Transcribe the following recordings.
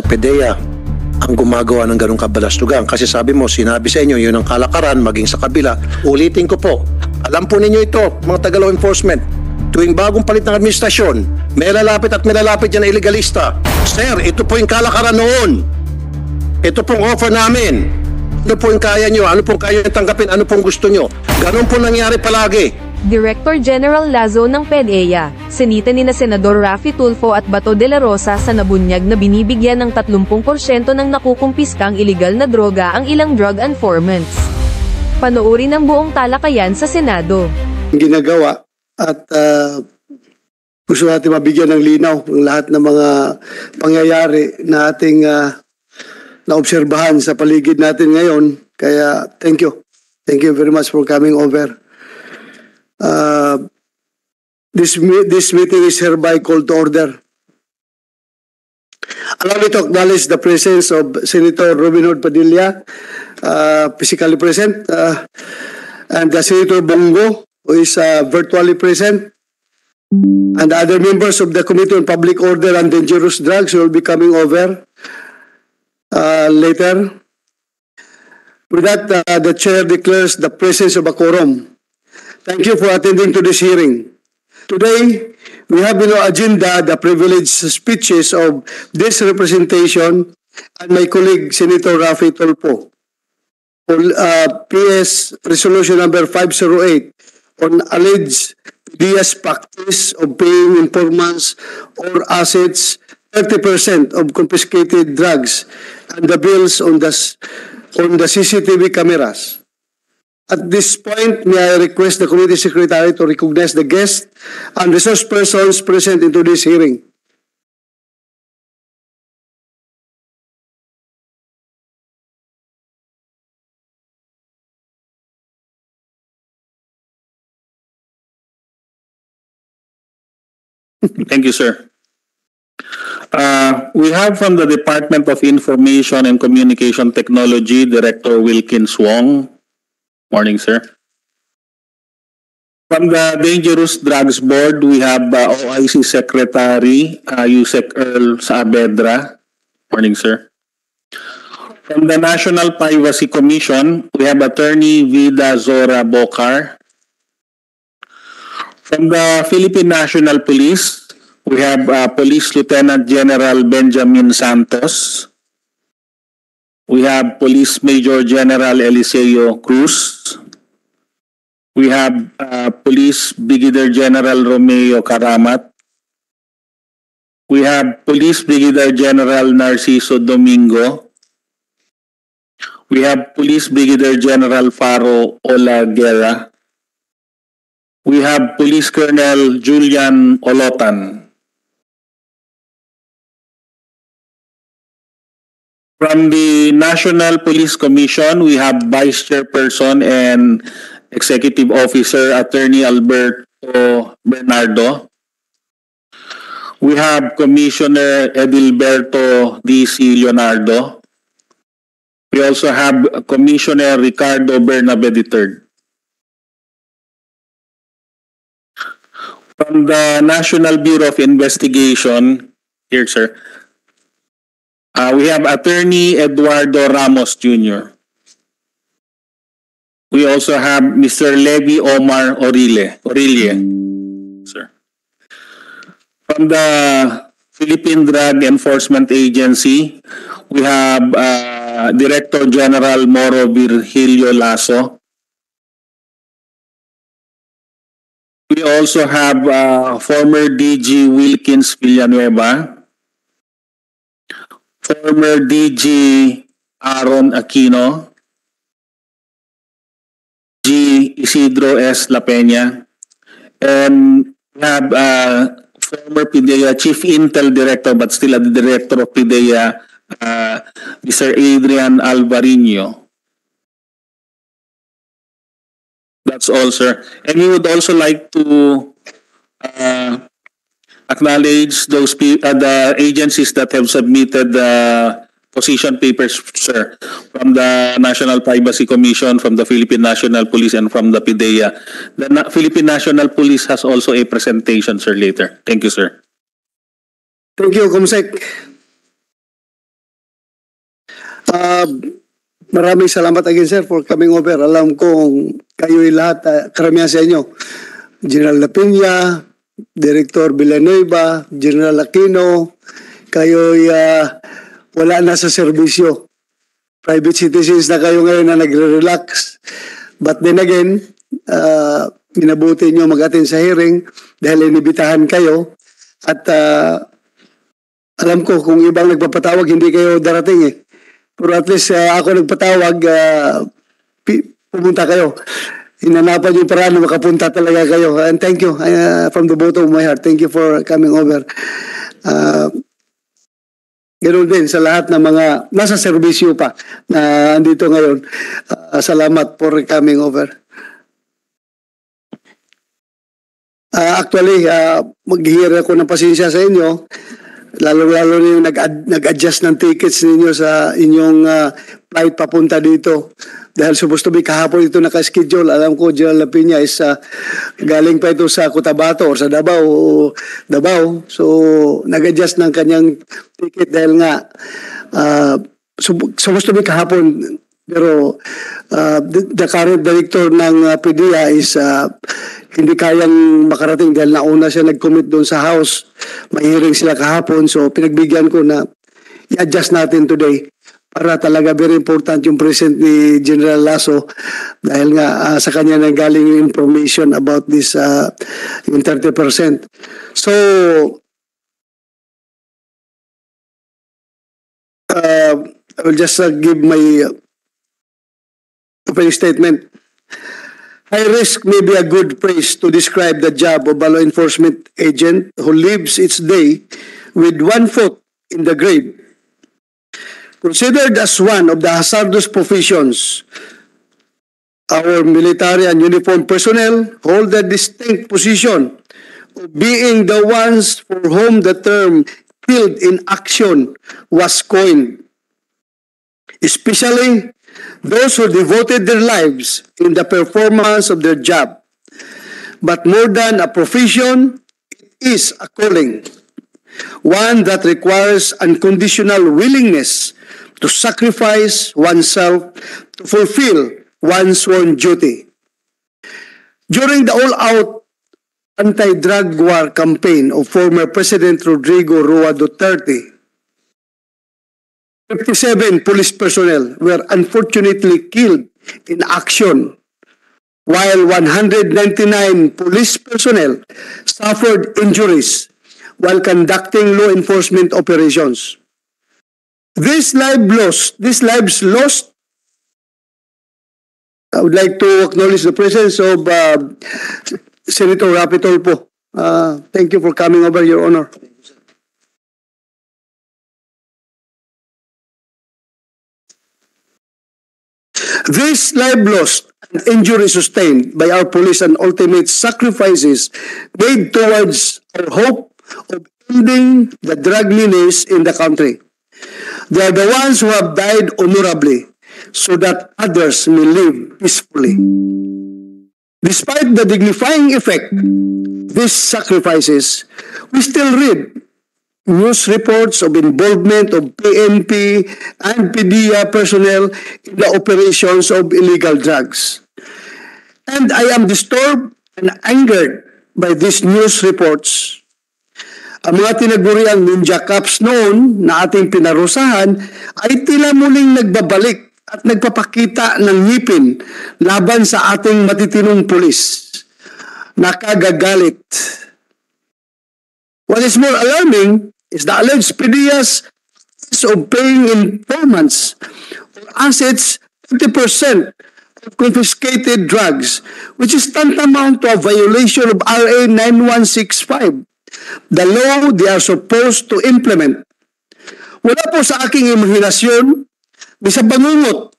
PDEA ang gumagawa ng ganong kabalastugan. Kasi sabi mo, sinabi sa inyo, yun ang kalakaran, maging sa kabila. Ulitin ko po, alam po ninyo ito, mga taga-law enforcement, tuwing bagong palit ng administrasyon, may lalapit at may lalapit yan na illegalista. Sir, ito po yung kalakaran noon. Ito pong offer namin. Ano po yung kaya nyo? Ano pong kaya nyo tanggapin? Ano pong gusto nyo? Ganon po nangyari palagi. Director General Lazo ng PDEA, sinita ni na Senador Raffy Tulfo at Bato de la Rosa sa nabunyag na binibigyan ng 30% ng nakukumpiskang iligal na droga ang ilang drug informants. Panoorin ang buong talakayan sa Senado. Ginagawa at gusto natin mabigyan ng linaw ang lahat ng mga pangyayari na ating naobserbahan sa paligid natin ngayon. Kaya thank you. Thank you very much for coming over. This meeting is hereby called to order. Allow me to acknowledge the presence of Senator Robin Hood Padilla, physically present, and Senator Bongo, who is virtually present, and other members of the Committee on Public Order and Dangerous Drugs will be coming over later. With that, the Chair declares the presence of a quorum. Thank you for attending to this hearing. Today, we have in our agenda the privileged speeches of this representation and my colleague Senator Raffy Tulfo. PS Resolution number 508 on alleged PDEA's practice of paying informants or assets 30% of confiscated drugs and the bills on the CCTV cameras. At this point, may I request the Committee Secretary to recognize the guests and resource persons present in today's hearing. Thank you, sir. We have from the Department of Information and Communication Technology, Director Wilkins Wong. Morning, sir. From the Dangerous Drugs Board, we have OIC Secretary Yusek Earl Saavedra. Morning, sir. From the National Privacy Commission, we have Attorney Vida Zora Bocar. From the Philippine National Police, we have Police Lieutenant General Benjamin Santos. We have Police Major General Eliseo Cruz. We have Police Brigadier General Romeo Karamat. We have Police Brigadier General Narciso Domingo. We have Police Brigadier General Faro Olaguera. We have Police Colonel Julian Olotan. From the National Police Commission, we have Vice Chairperson and Executive Officer Attorney Alberto Bernardo. We have Commissioner Edilberto D.C. Leonardo. We also have Commissioner Ricardo Bernabe III. From the National Bureau of Investigation, here, sir. We have Attorney Eduardo Ramos Jr. We also have Mr. Levi Omar Orile, sir. From the Philippine Drug Enforcement Agency, we have Director General Moro Virgilio Lasso. We also have former DG Wilkins Villanueva. Former DG Aaron Aquino, G. Isidro S. La Peña, and we have former PDEA Chief Intel Director but still a Director of PDEA, Mr. Adrian Alvarino. That's all, sir. And we would also like to acknowledge those the agencies that have submitted the position papers, sir, from the National Privacy Commission, from the Philippine National Police, and from the PDEA. The Philippine National Police has also a presentation, sir, later. Thank you, sir. Thank you, Comsec. Maraming salamat again, sir, for coming over. Alam kong kayo'y lahat, karamihan sa inyo. General Lapilla, Director Villanueva, General Aquino, kayo'y wala na sa serbisyo. Private citizens na kayo ngayon na nagre-relax. But then again, minabuti nyo mag-attend sa hearing dahil inibitahan kayo. At alam ko kung ibang nagpapatawag, hindi kayo darating eh. Pero at least ako nagpatawag, pumunta kayo. Hinanapan yung paraan na makapunta talaga kayo. And thank you from the bottom of my heart. Thank you for coming over. Ganoon din sa lahat ng mga nasa serbisyo pa na andito ngayon. Salamat for coming over. Actually, maghihira ako ng pasensya sa inyo. Lalo-lalo na yung nag-adjust ng tickets ninyo sa inyong flight papunta dito. Dahil supposed to be kahapon ito naka-schedule. Alam ko, General Lapilla is galing pa ito sa Cotabato or sa Davao. So, nag-adjust ng kanyang ticket dahil nga supposed to be kahapon. Pero the current director ng PDEA is hindi kayang makarating dahil nauna siya nag-commit doon sa house. May hearing sila kahapon, so pinagbigyan ko na i-adjust natin today para talaga very important yung present ni General Lasso dahil nga sa kanya nanggaling yung information about this yung 30%. So, I will just give my opening statement. High risk may be a good phrase to describe the job of a law enforcement agent who lives its day with one foot in the grave. Considered as one of the hazardous professions, our military and uniformed personnel hold the distinct position of being the ones for whom the term killed in action was coined, especially those who devoted their lives in the performance of their job. But more than a profession, it is a calling, one that requires unconditional willingness to sacrifice oneself to fulfill one's sworn duty. During the all-out anti-drug war campaign of former President Rodrigo Roa Duterte, 57 police personnel were unfortunately killed in action, while 199 police personnel suffered injuries while conducting law enforcement operations. These lives lost, I would like to acknowledge the presence of Senator Rapi Tulfo. Thank you for coming over, Your Honor. This life lost and injury sustained by our police and ultimate sacrifices made towards our hope of ending the drug menace in the country. They are the ones who have died honorably so that others may live peacefully. Despite the dignifying effect these sacrifices, we still read news reports of involvement of PNP and PDEA personnel in the operations of illegal drugs. And I am disturbed and angered by these news reports. Ang mga tinaguriang ninja cops noon na ating pinarusahan ay tila muling nagbabalik at nagpapakita ng ngipin laban sa ating matitinong pulis. Nakagagalit. What is more alarming is the alleged PDEA's of paying informants or assets 50% of confiscated drugs, which is tantamount to a violation of RA 9165, the law they are supposed to implement. Wala po sa aking imahinasyon, di sa bangungot,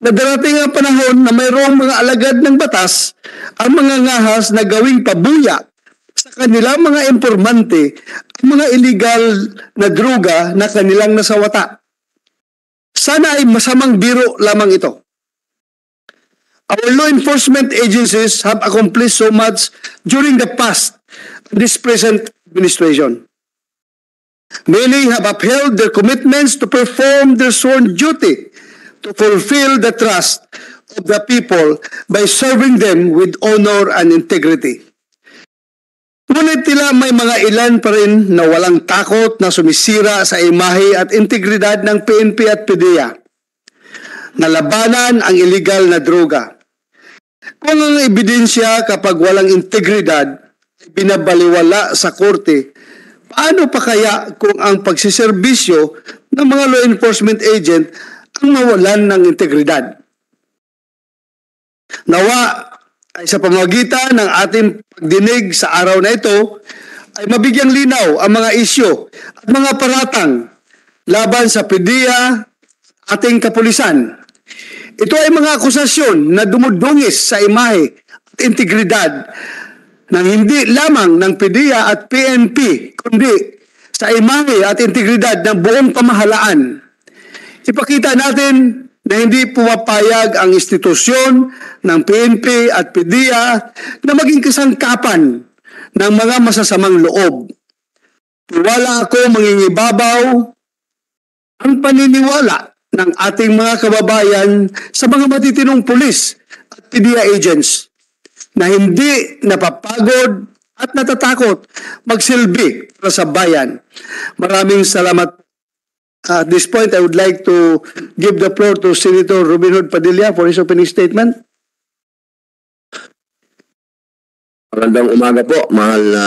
na darating ang panahon na mayroong mga alagad ng batas ang mga ngahas na gawing pabuya sa kanilang mga informante ang mga illegal na droga na kanilang nasawata. Sana ay masamang biro lamang ito. Our law enforcement agencies have accomplished so much during the past and this present administration. Many have upheld their commitments to perform their sworn duty to fulfill the trust of the people by serving them with honor and integrity. Ngunit tila may mga ilan pa rin na walang takot na sumisira sa imahe at integridad ng PNP at PDEA. Nalabanan ang illegal na droga. Kung ang ebidensya kapag walang integridad ay binabaliwala sa korte, paano pa kaya kung ang pagsiservisyo ng mga law enforcement agent ang mawalan ng integridad? Nawa ay sa pamamagitan ng ating pagdinig sa araw na ito ay mabigyang linaw ang mga isyu at mga paratang laban sa PDEA ating kapulisan. Ito ay mga akusasyon na dumudungis sa imahe at integridad ng hindi lamang ng PDEA at PNP, kundi sa imahe at integridad ng buong pamahalaan. Ipakita natin na hindi pumapayag ang institusyon ng PNP at PDEA na maging kasangkapan ng mga masasamang loob. Wala ako mangingibabaw ang paniniwala ng ating mga kababayan sa mga matitinong pulis at PDEA agents na hindi napapagod at natatakot magsilbi para sa bayan. Maraming salamat. At this point, I would like to give the floor to Senator Robin Hood Padilla for his opening statement. Magandang umaga po, mahal na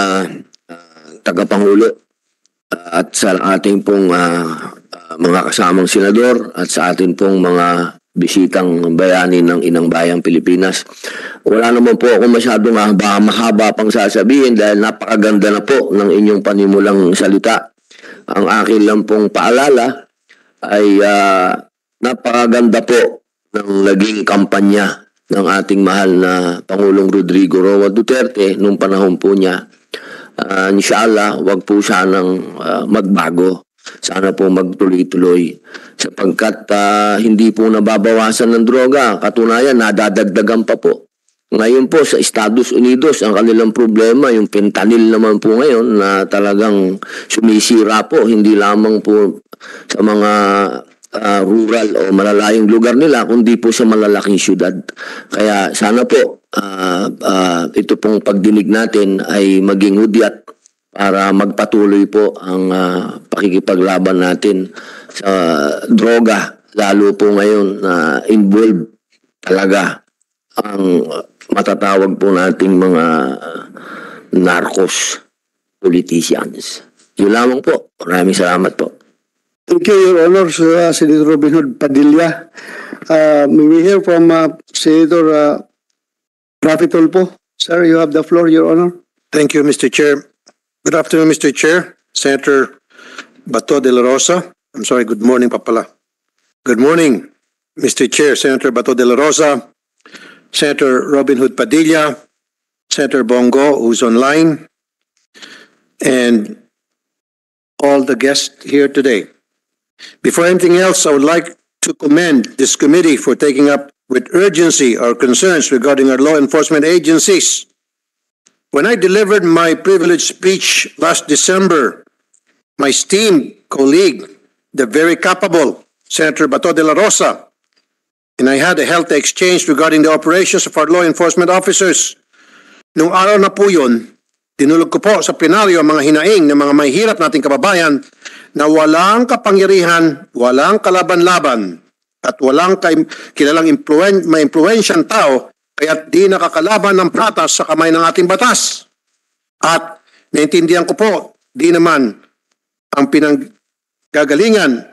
tagapangulo at sa ating pong mga kasamang senador at sa ating pong mga bisitang bayani ng Inang Bayang Pilipinas. Wala naman po ako masyadong mahaba pang sasabihin dahil napakaganda na po ng inyong panimulang salita. Ang akin lang pong paalala ay napakaganda po ng naging kampanya ng ating mahal na Pangulong Rodrigo Roa Duterte nung panahon po niya. Inshallah, wag po sanang magbago. Sana po magtuloy-tuloy sapagkat hindi po nababawasan ng droga. Katunayan, nadadagdagan pa po. Ngayon po sa Estados Unidos, ang kanilang problema, yung fentanyl naman po ngayon na talagang sumisira po, hindi lamang po sa mga rural o malalayong lugar nila, kundi po sa malalaking syudad. Kaya sana po ito pong pagdinig natin ay maging hudyat para magpatuloy po ang pakikipaglaban natin sa droga, lalo po ngayon na involved talaga ang matatawag po nating mga narcos politicians. Yun lamang po. Maraming salamat po. Thank you, Your Honor, Senator Robin Hood Padilla. May we hear from Senator Rafi Tulfo? Sir, you have the floor, Your Honor. Thank you, Mr. Chair. Good afternoon, Mr. Chair. Senator Bato de la Rosa. I'm sorry, good morning, papala. Good morning, Mr. Chair, Senator Bato de la Rosa, Senator Robin Hood Padilla, Senator Bongo, who's online, and all the guests here today. Before anything else, I would like to commend this committee for taking up with urgency our concerns regarding our law enforcement agencies. When I delivered my privileged speech last December, my esteemed colleague, the very capable Senator Bato de la Rosa, and I had a healthy exchange regarding the operations of our law enforcement officers. Nung araw na po yun, dinulog ko po sa plenaryo ang mga hinaing ng mga mahihirap nating kababayan na walang kapangyarihan, walang kalaban-laban, at walang kilalang may impluwensyang tao, kaya di nakakalaban ng pratas sa kamay ng ating batas. At naintindihan ko po, di naman ang pinanggagalingan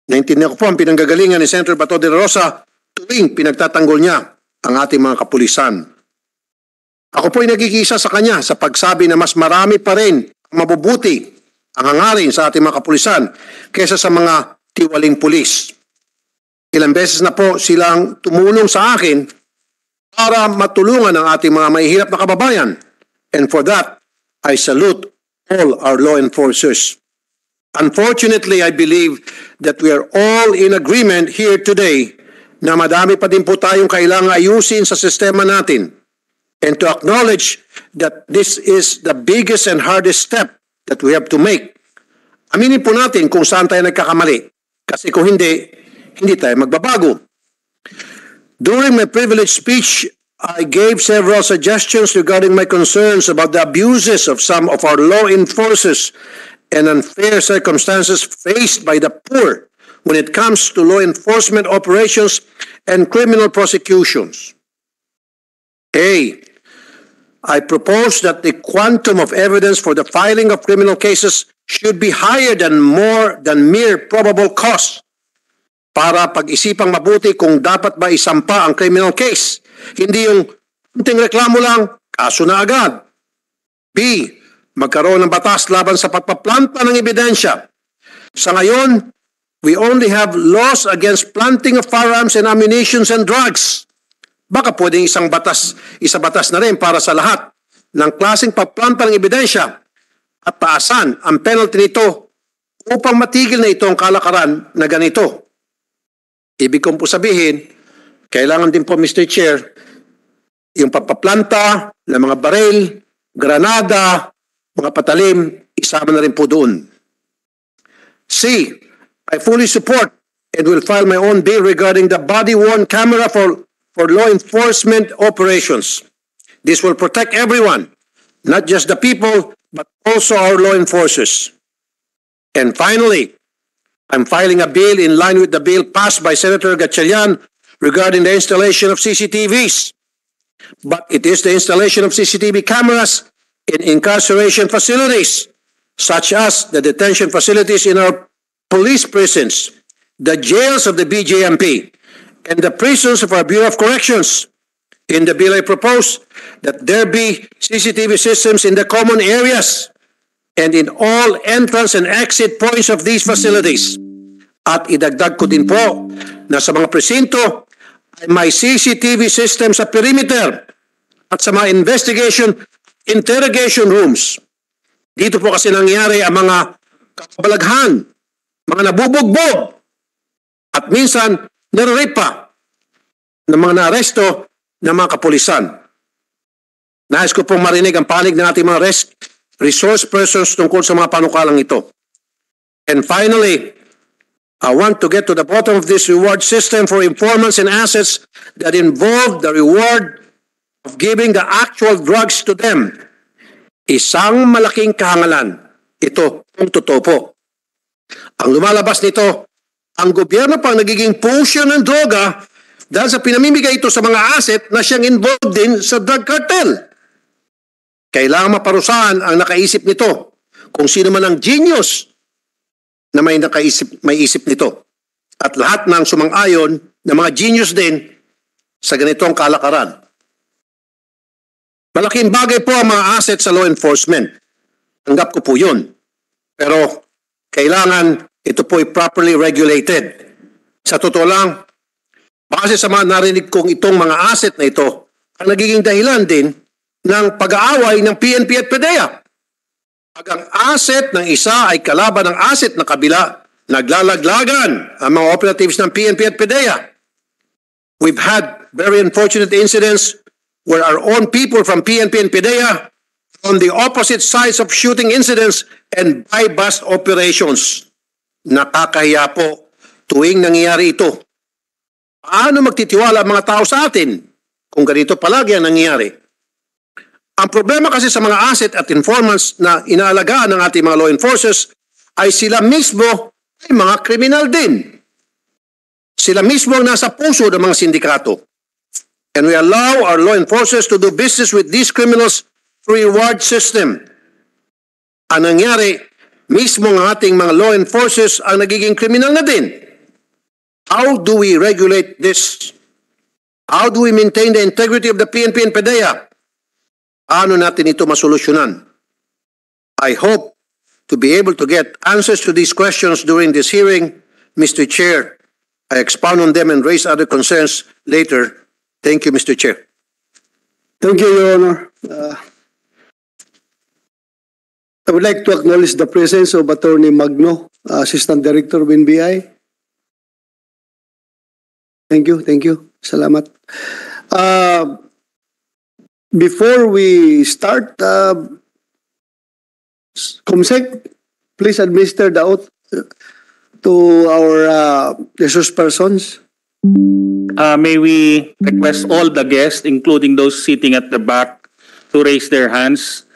ni Senator Bato de la Rosa tuwing pinagtatanggol niya ang ating mga kapulisan. Ako po ay nagkikisa sa kanya sa pagsabi na mas marami pa rin ang mabubuti ang hangarin sa ating mga kapulisan kaysa sa mga tiwaling pulis. Ilang beses na po silang tumulong sa akin para matulungan ang ating mga mahihirap na kababayan. And for that, I salute all our law enforcers. Unfortunately, I believe that we are all in agreement here today na madami pa din po tayong kailangang ayusin sa sistema natin. And to acknowledge that this is the biggest and hardest step that we have to make. Aminin po natin kung saan tayo nagkakamali. Kasi kung hindi, hindi tayo magbabago. During my privileged speech, I gave several suggestions regarding my concerns about the abuses of some of our law enforcers and unfair circumstances faced by the poor when it comes to law enforcement operations and criminal prosecutions. A. I propose that the quantum of evidence for the filing of criminal cases should be higher than more than mere probable cause para pag-isipang mabuti kung dapat ba isampa ang criminal case. Hindi yung kunting reklamo lang, kaso na agad. B. Magkaroon ng batas laban sa pagpaplanta ng ebidensya. Sa ngayon, we only have laws against planting of firearms and ammunitions and drugs. Baka pwedeng isa batas na rin para sa lahat ng klaseng pagplanta ng ebidensya at taasan ang penalty nito upang matigil na itong kalakaran na ganito. Ibig kong po sabihin, kailangan din po, Mr. Chair, yung pagpaplanta ng mga baril, granada, mga patalim, isama na rin po doon. C. I fully support and will file my own bill regarding the body-worn camera for law enforcement operations. This will protect everyone, not just the people, but also our law enforcers. And finally, I'm filing a bill in line with the bill passed by Senator Gatchalian regarding the installation of CCTVs. But it is the installation of CCTV cameras in incarceration facilities, such as the detention facilities in our police prisons, the jails of the BJMP, and the prisons of our Bureau of Corrections. In the bill, I propose that there be CCTV systems in the common areas and in all entrance and exit points of these facilities. At idagdag ko din po na sa mga presinto ay may CCTV system sa perimeter at sa mga interrogation rooms. Dito po kasi nangyari ang mga kabalaghan, mga nabubugbog, at minsan nare-rape pa ng mga naaresto ng mga kapulisan. Nais ko pong marinig ang panig ng ating mga resource persons tungkol sa mga panukalang ito. And finally, I want to get to the bottom of this reward system for informants and assets that involve the reward of giving the actual drugs to them. Isang malaking kahangalan. Ito kung totoo po. Ang lumalabas nito, ang gobyerno pang nagiging pusher ng droga dahil sa pinamimigay ito sa mga asset na siyang involved din sa drug cartel. Kailangan maparusahan ang nakaisip nito kung sino man ang genius na may isip nito. At lahat ng sumang-ayon na mga genius din sa ganitong kalakaran. Malaking bagay po ang mga asset sa law enforcement. Tanggap ko po yun. Pero kailangan ito po ay properly regulated. Sa totoo lang, base sa mga narinig kong itong mga asset na ito, ang nagiging dahilan din ng pag-aaway ng PNP at PDEA. Pag ang asset ng isa ay kalaban ng asset ng kabila, naglalaglagan ang mga operatives ng PNP at PDEA. We've had very unfortunate incidents where our own people from PNP and PDEA on the opposite sides of shooting incidents and buy-bust operations. Nakakahiya po tuwing nangyayari ito. Paano magtitiwala ang mga tao sa atin kung ganito palagi ang nangyayari? Ang problema kasi sa mga asset at informants na inaalagaan ng ating mga law enforcers ay sila mismo ay mga kriminal din. Sila mismo ang nasa puso ng mga sindikato. And we allow our law enforcers to do business with these criminals through reward system. Ang nangyari, mismo ng ating mga law enforcers ang nagiging kriminal na din. How do we regulate this? How do we maintain the integrity of the PNP and PDEA? Ano natin ito masolusyonan? I hope to be able to get answers to these questions during this hearing, Mr. Chair. I expound on them and raise other concerns later. Thank you, Mr. Chair. Thank you, Your Honor. I would like to acknowledge the presence of Attorney Magno, Assistant Director of NBI. Thank you. Salamat. Before we start, Comsec, please administer the oath to our resource persons. May we request all the guests, including those sitting at the back, to raise their hands.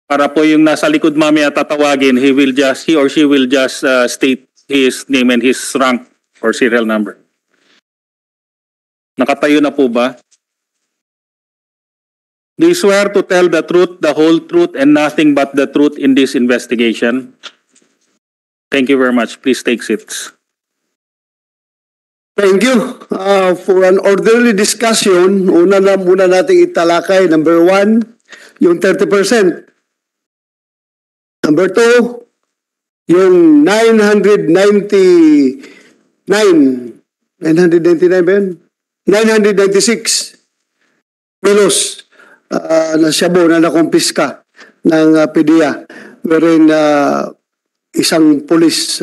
Para po yung nasa likod mamaya tatawagin, he or she will just state his name and his rank or serial number. Nakatayo na po ba? Do you swear to tell the truth, the whole truth, and nothing but the truth in this investigation? Thank you very much. Please take seats. Thank you. For an orderly discussion, muna nating italakay. Number 1, yung 30%. Number 2, yung 999 ba yun? 996 kilos na shabu na nakumpiska ng PDEA, wherein isang pulis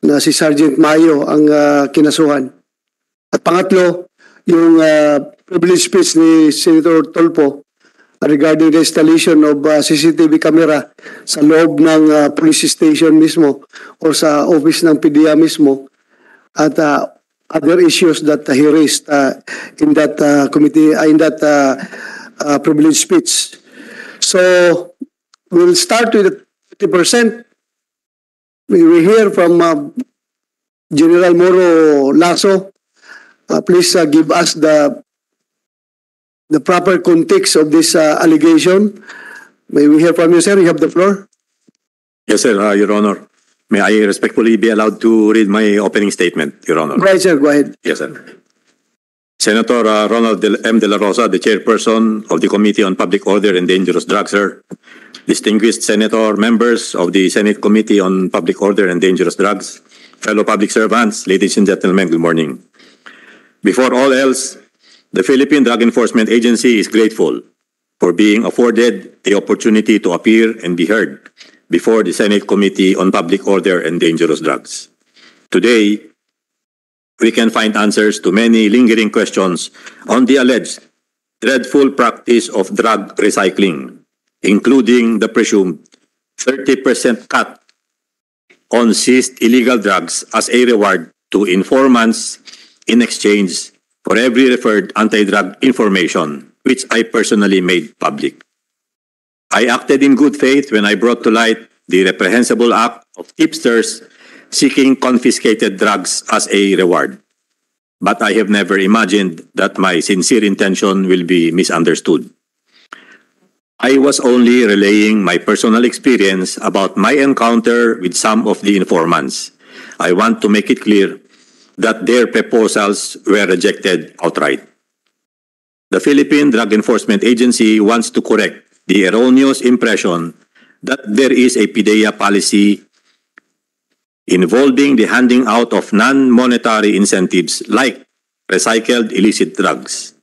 na si Sergeant Mayo ang kinasuhan. At pangatlo, yung privilege speech ni Senator Tolpo regarding the installation of CCTV camera sa loob ng police station mismo o sa office ng PDEA mismo, at other issues that he raised in that committee, in that privilege speech. So we'll start with the 30%. We will hear from General Moro Lasso. Please give us the proper context of this allegation. May we hear from you, sir? You have the floor. Yes, sir, Your Honor. May I respectfully be allowed to read my opening statement, Your Honor? Right, sir. Go ahead. Yes, sir. Senator Ronald M. De La Rosa, the chairperson of the Committee on Public Order and Dangerous Drugs, sir. Distinguished Senator, members of the Senate Committee on Public Order and Dangerous Drugs, fellow public servants, ladies and gentlemen, good morning. Before all else, the Philippine Drug Enforcement Agency is grateful for being afforded the opportunity to appear and be heard before the Senate Committee on Public Order and Dangerous Drugs. Today, we can find answers to many lingering questions on the alleged dreadful practice of drug recycling, including the presumed 30% cut on seized illegal drugs as a reward to informants in exchange for every referred anti-drug information, which I personally made public. I acted in good faith when I brought to light the reprehensible act of tipsters seeking confiscated drugs as a reward. But I have never imagined that my sincere intention will be misunderstood. I was only relaying my personal experience about my encounter with some of the informants. I want to make it clear that their proposals were rejected outright. The Philippine Drug Enforcement Agency wants to correct the erroneous impression that there is a PDEA policy involving the handing out of non-monetary incentives like recycled illicit drugs.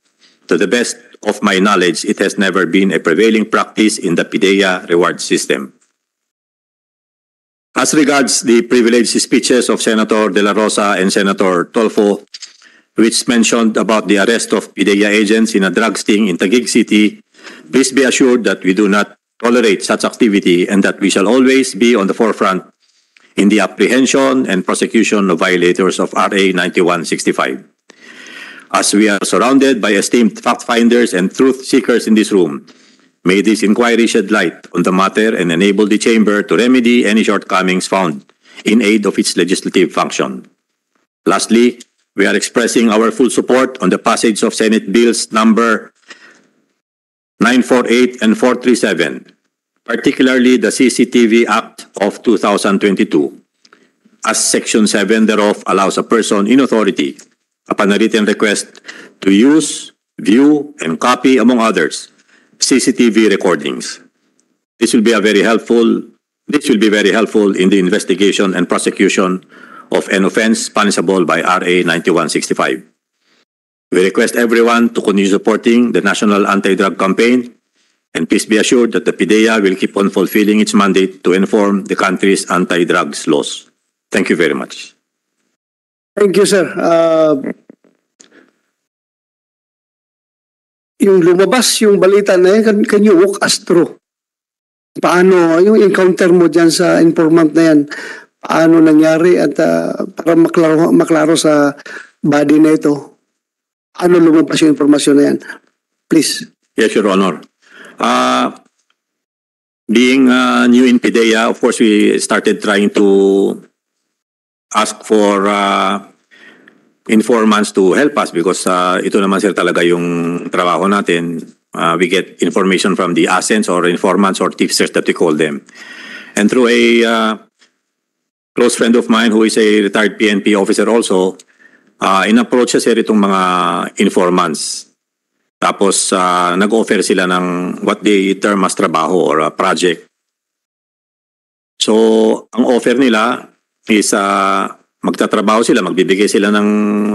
To the best of my knowledge, it has never been a prevailing practice in the PDEA reward system. As regards the privileged speeches of Senator De La Rosa and Senator Tolfo, which mentioned about the arrest of PDEA agents in a drug sting in Taguig City, please be assured that we do not tolerate such activity and that we shall always be on the forefront in the apprehension and prosecution of violators of RA 9165. As we are surrounded by esteemed fact-finders and truth-seekers in this room, may this inquiry shed light on the matter and enable the Chamber to remedy any shortcomings found in aid of its legislative function. Lastly, we are expressing our full support on the passage of Senate Bills number 948 and 437, particularly the CCTV Act of 2022, as Section 7 thereof allows a person in authority, upon a written request, to use, view, and copy, among others, CCTV recordings. This will be very helpful in the investigation and prosecution of an offense punishable by RA 9165. We request everyone to continue supporting the National Anti-Drug Campaign, and please be assured that the PDEA will keep on fulfilling its mandate to inform the country's anti-drugs laws. Thank you very much. yung lumabas yung balita na yan, can you walk us through? Paano, yung encounter mo dyan sa informant na yan, paano nangyari at para maklaro sa body na ito, ano lumabas yung informasyon na yan? Please. Yes, Your Honor. Being new in PIDEA, of course, we started trying to ask for informants to help us because ito naman sir talaga yung trabaho natin. We get information from the assets or informants or tipsters that we call them. And through a close friend of mine who is a retired PNP officer also, in-approach siya sir itong mga informants. Tapos nag-offer sila ng what they term as trabaho or a project. So ang offer nila is magtatrabaho sila, magbibigay sila ng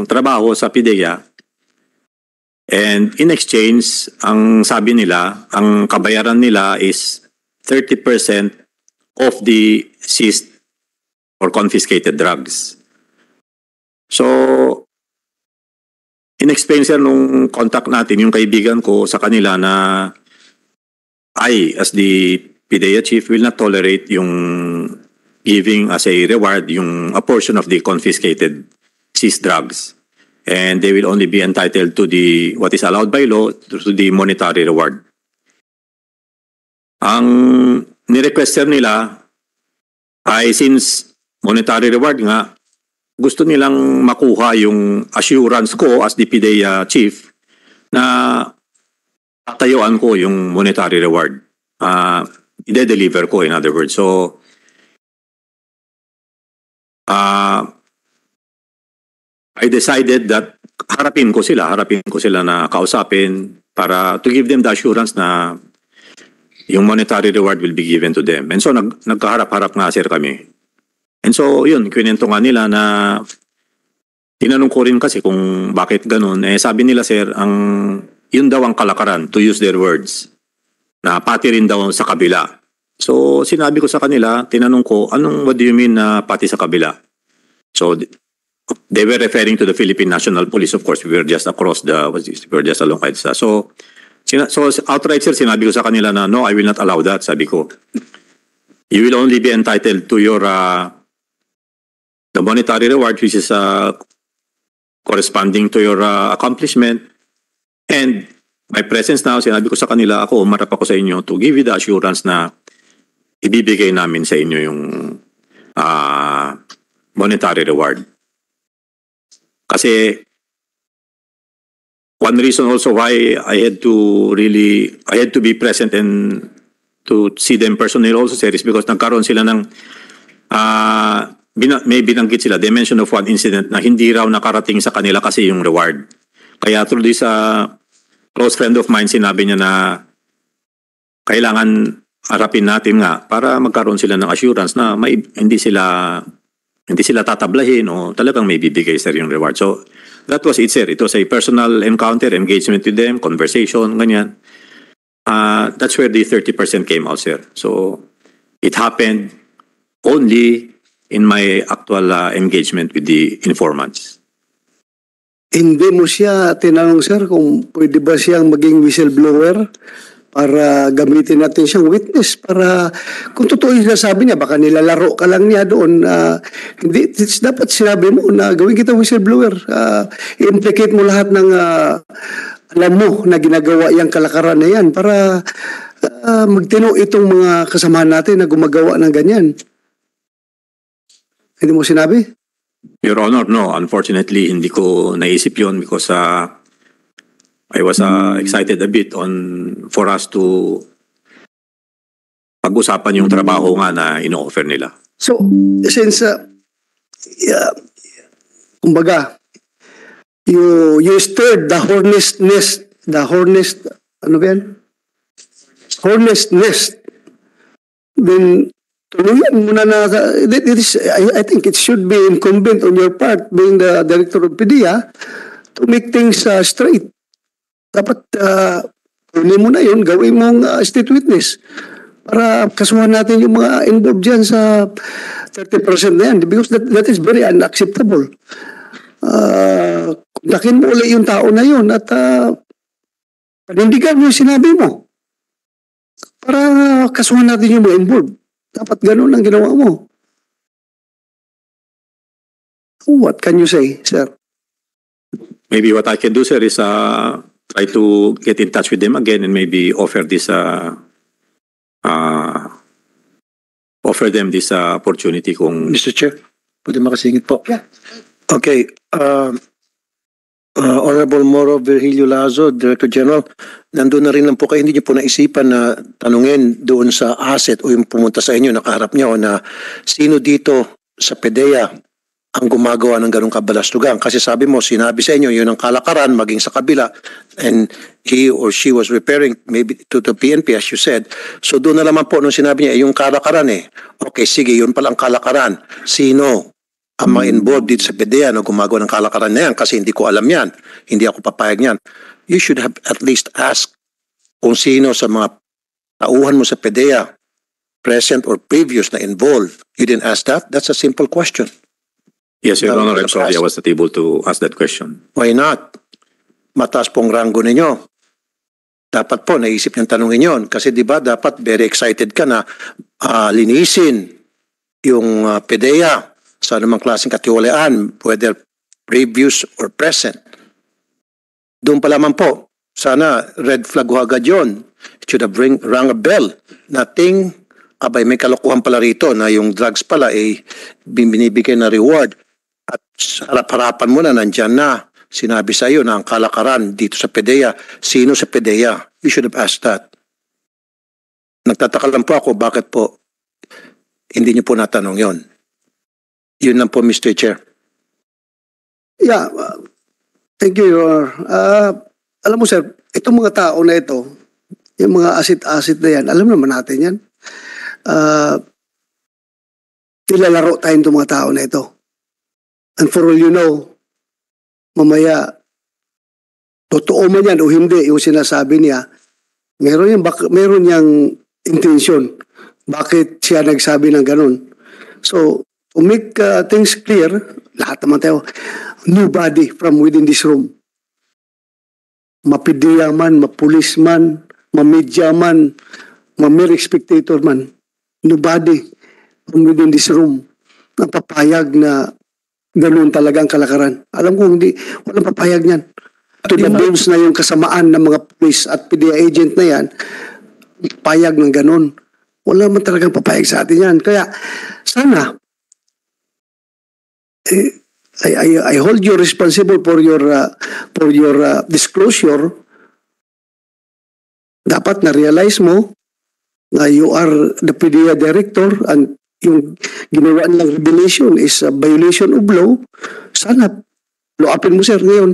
trabaho sa PIDEA. And in exchange, ang sabi nila, ang kabayaran nila is 30% of the seized or confiscated drugs. So, in-explain sir nung contact natin, yung kaibigan ko sa kanila na I, as the PIDEA chief, will not tolerate yung giving as a reward yung a portion of the confiscated seized drugs. And they will only be entitled to the what is allowed by law to the monetary reward. Ang ni-request nila ay since monetary reward nga, gusto nilang makuha yung assurance ko as the PIDEA chief na tatayuan ko yung monetary reward. I-deliver ko in other words. So, I decided that harapin ko sila na kausapin para to give them the assurance na yung monetary reward will be given to them. And so nagkaharap-harap nga sir kami. And so yun, kwento nga nila na tinanong ko rin kasi kung bakit ganun. Sabi nila sir, yun daw ang kalakaran, to use their words, na pati rin daw sa kabila. So sinabi ko sa kanila, tinanong ko, what do you mean na pati sa kabila? So they were referring to the Philippine National Police, of course. We were just across we were just along EDSA. So outright sir, sinabi ko sa kanila na, no, I will not allow that, sabi ko. You will only be entitled to your, the monetary reward, which is corresponding to your accomplishment. And my presence now, sinabi ko sa kanila, umarap ako sa inyo to give you the assurance na ibibigay namin sa inyo yung monetary reward. Kasi one reason also why I had to be present and to see them personally also sir is because nagkaroon sila ng may binanggit sila, they mentioned of one incident na hindi raw nakarating sa kanila kasi yung reward. Kaya through this close friend of mine, sinabi niya na kailangan harapin natin nga para magkaroon sila ng assurance na hindi sila tatablahin o talagang may bibigay sir yung reward. So that was it sir. It was a personal encounter, engagement with them, conversation, ganyan. That's where the 30% came out sir. So it happened only in my actual engagement with the informants. Hindi mo siya tinanong sir kung pwede ba siyang maging whistleblower para gamitin natin siyang witness para kung totoo yung sinasabi niya, baka nilalaro ka lang niya doon. Hindi, dapat sinabi mo na gawin kita whistleblower. I-implicate mo lahat ng alam mo na ginagawa yung kalakaran na yan para magtino itong mga kasamahan natin na gumagawa ng ganyan. Hindi mo sinabi? Your Honor, no. Unfortunately, hindi ko naisip yun because I was excited a bit for us to pag-usapan yung trabaho nga na ino-offer nila. So, since, kumbaga, you stirred the hornet's nest, ano ba yan? Hornet's nest. Then, tuluyan muna na, I think it should be incumbent on your part, being the director of PIDEA, to make things straight. Dapat, kunin mo na yun, gawin mong state witness para kasuhan natin yung mga involved dyan sa 30% na yan because that is very unacceptable. Kontakin mo ulit yung tao na yun at panindigan mo yung sinabi mo. Para kasuhan natin yung mga involved. Dapat ganun ang ginawa mo. What can you say, sir? Maybe what I can do, sir, is try to get in touch with them again and maybe offer them this opportunity kung... Mr. Chair, pwede makasingit po. Yeah. Okay. Honorable Moro Virgilio Lazo, Director General, nandun na rin lang po kayo, hindi niyo po naisipan na tanungin doon sa asset o yung pumunta sa inyo, nakaharap niyo na sino dito sa PDEA ang gumagawa ng ganong kabalastugan. Kasi sabi mo, sinabi sa inyo, yun ang kalakaran, maging sa kabila, and he or she was referring maybe to the PNP as you said. So doon na naman po nung sinabi niya, yung kalakaran okay, sige, yun palang kalakaran. Sino ang mga involved dito sa PDEA na gumagawa ng kalakaran na yan? Kasi hindi ko alam yan. Hindi ako papayag niyan. You should have at least asked kung sino sa mga tauhan mo sa PDEA, present or previous na involved. You didn't ask that? That's a simple question. Yes, Your No, Honor, I'm sorry I was not able to ask that question. Why not? Mataas pong ranggo ninyo. Dapat po, naisip niyang tanongin yon. Kasi di ba dapat very excited ka na linisin yung PDEA sa anumang klaseng katiwalaan, whether previous or present. Doon pa lamang po, sana red flag ho agad yun. It should have rang a bell. Nothing, abay may kalokohan pala rito na yung drugs pala binibigay na reward. At harap-harapan mo na nandyan na. Sinabi sa iyo na ang kalakaran dito sa PDEA. Sino sa PDEA? You should have asked that. Nagtataka lang po ako bakit po hindi niyo po natanong yon. Yun lang po, Mr. Chair. Yeah, thank you, Your Honor. Alam mo, sir, itong mga tao na ito, yung mga asset-asset na yan, alam naman natin yan. Nilalaro tayong itong mga tao na ito. And for all you know, mamaya, totoo man yan o hindi, yung sinasabi niya, meron niyang intention. Bakit siya nagsabi ng ganun? So, to make things clear, lahat naman tayo, nobody from within this room, mapidiya man, mapulis man, mamedya man, mamere spectator man, nobody from within this room ang papayag na ganun talaga ang kalakaran. Alam ko hindi, walang papayag niyan. To the bones na yung kasamaan ng mga police at PDEA agent na yan, papayag ng ganun. Wala man talagang papayag sa atin yan. Kaya, sana, I hold you responsible for your disclosure. Dapat na-realize mo na you are the PDEA director and yung ginawa nilang revelation is a violation of law. Sana, loapin mo, sir, ngayon.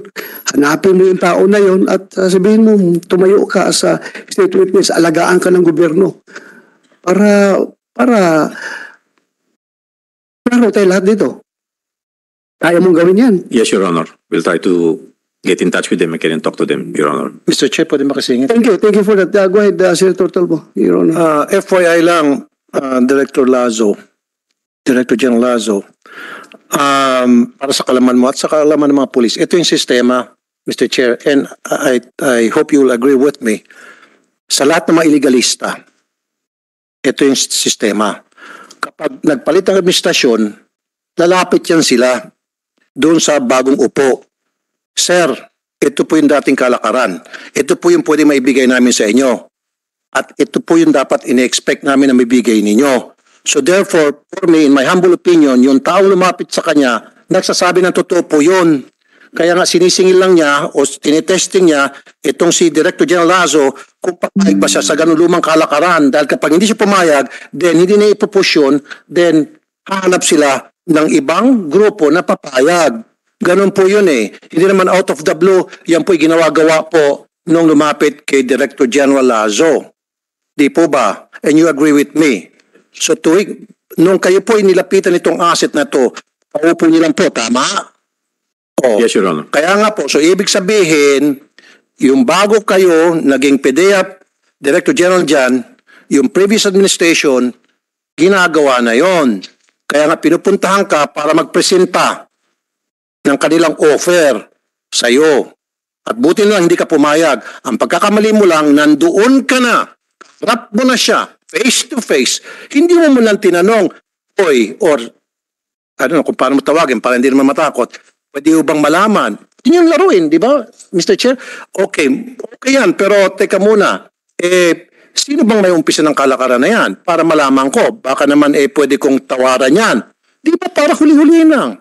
Hanapin mo yung tao na yon at sabihin mo, tumayo ka sa state witness, alagaan ka ng gobyerno. Para tayo lahat dito. Kaya mong gawin yan. Yes, Your Honor. We'll try to get in touch with them and talk to them, Your Honor. Mr. Chair, pwede makasingit? Thank you for that. Go ahead, Senator Talbo, Your Honor. FYI lang, Director General Lazo, para sa kalaman mo at sa kalaman ng mga pulis, ito yung sistema, Mr. Chair, and I hope you will agree with me. Sa lahat ng mga illegalista, ito yung sistema. Kapag nagpalit ng administrasyon, lalapit yan sila doon sa bagong upo. Sir, ito po yung dating kalakaran. Ito po yung pwede maibigay namin sa inyo. At ito po yung dapat ine-expect namin na mabigay ninyo. So therefore, for me, in my humble opinion, yung taong lumapit sa kanya, nagsasabi ng totoo po yun. Kaya nga sinisingil lang niya o tinetesting niya itong si Director General Lazo kung papayag ba siya sa ganun lumang kalakaran. Dahil kapag hindi siya pumayag, then hindi na ipupush yun, then hahanap sila ng ibang grupo na papayag. Ganun po yun eh. Hindi naman out of the blue, yan po'y ginawa-gawa po nung lumapit kay Director General Lazo. Di po ba? And you agree with me. So nung kayo po inilapitan itong asset na to, paupo niyo lang po, tama? Oh. Yes, Your Honor. Kaya nga po, so ibig sabihin, yung bago kayo, naging PDEA Director General dyan, yung previous administration, ginagawa na yon. Kaya nga pinupuntahan ka para magpresenta ng kanilang offer sa iyo. At buti na lang hindi ka pumayag. Ang pagkakamali mo lang, nandoon ka na. Harap mo na siya, face to face. Hindi mo lang tinanong, oy, or, I don't know kung paano mo tawagin para hindi naman matakot. Pwede mo bang malaman? Yun yung laruin, di ba, Mr. Chair? Okay yan, pero teka muna. Sino bang may umpisa ng kalakaran na yan? Para malaman ko. Baka naman pwede kong tawaran yan. Di ba para huli-huli lang?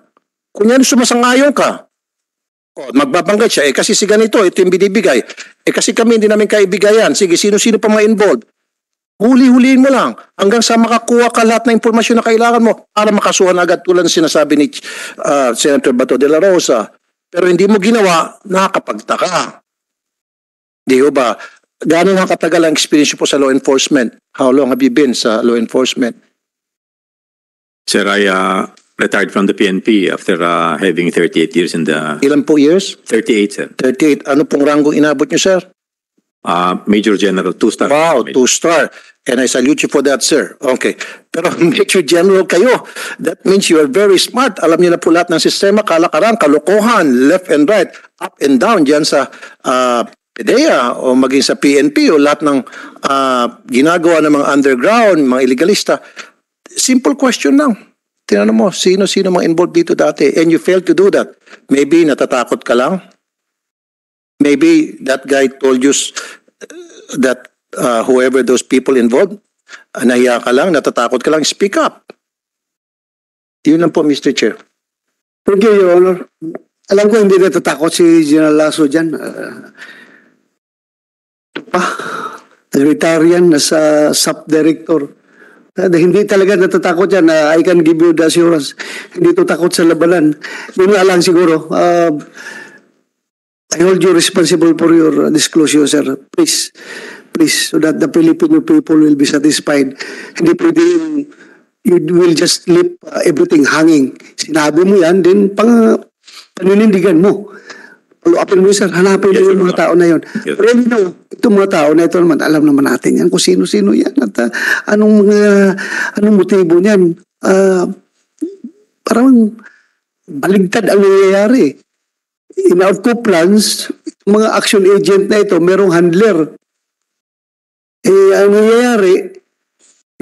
Kung yan sumasangayon ka. Magbabanggit siya. Kasi si ganito, ito yung binibigay. Kasi kami hindi namin kaibigayan. Sige, sino-sino pa ma-involve? Huli-huliin mo lang. Hanggang sa makakuha ka lahat ng impormasyon na kailangan mo para makasuhan agad tulad ng sinasabi ni Senator Bato de la Rosa. Pero hindi mo ginawa, nakakapagtaka. Di ba? Gaano nga katagal ang experience po sa law enforcement? How long have you been sa law enforcement? Sir, I retired from the PNP after having 38 years in the... Ilan po years? 38, sir. 38. Ano pong rango inabot niyo, sir? Major General, 2-star. Wow, 2-star. And I salute you for that, sir. Okay. Pero Major General kayo. That means you are very smart. Alam niyo na po lahat ng sistema, kalakaran, kalokohan, left and right, up and down dyan sa PDEA o maging sa PNP o lahat ng ginagawa ng mga underground, mga illegalista. Simple question lang. Tinanong mo, sino-sino mga involved dito dati? And you failed to do that. Maybe natatakot ka lang. Maybe that guy told you that whoever those people involved, nahiya ka lang, natatakot ka lang, speak up. Yun lang po, Mr. Chair. Thank you, Your Honor. Alam ko hindi natatakot si General Lasso dyan. Nag-retire as a sub-director. Hindi talaga natatakot yan. I can give you the assurance. Hindi to takot sa labanan. Yun nga lang siguro. I hold you responsible for your disclosure, sir. Please, so that the Filipino people will be satisfied. Hindi pwede you will just leave everything hanging. Sinabi mo yan, then paninindigan mo. Follow-upin mo, sir. Hanapin mo yung mga tao na yun. Yes. Pero you know, itong mga tao na ito naman, alam naman natin yan kung sino-sino yan at anong motibo niyan. Parang baligtad ang nangyayari. In our plans, mga action agent na ito, merong handler. Ang nangyayari,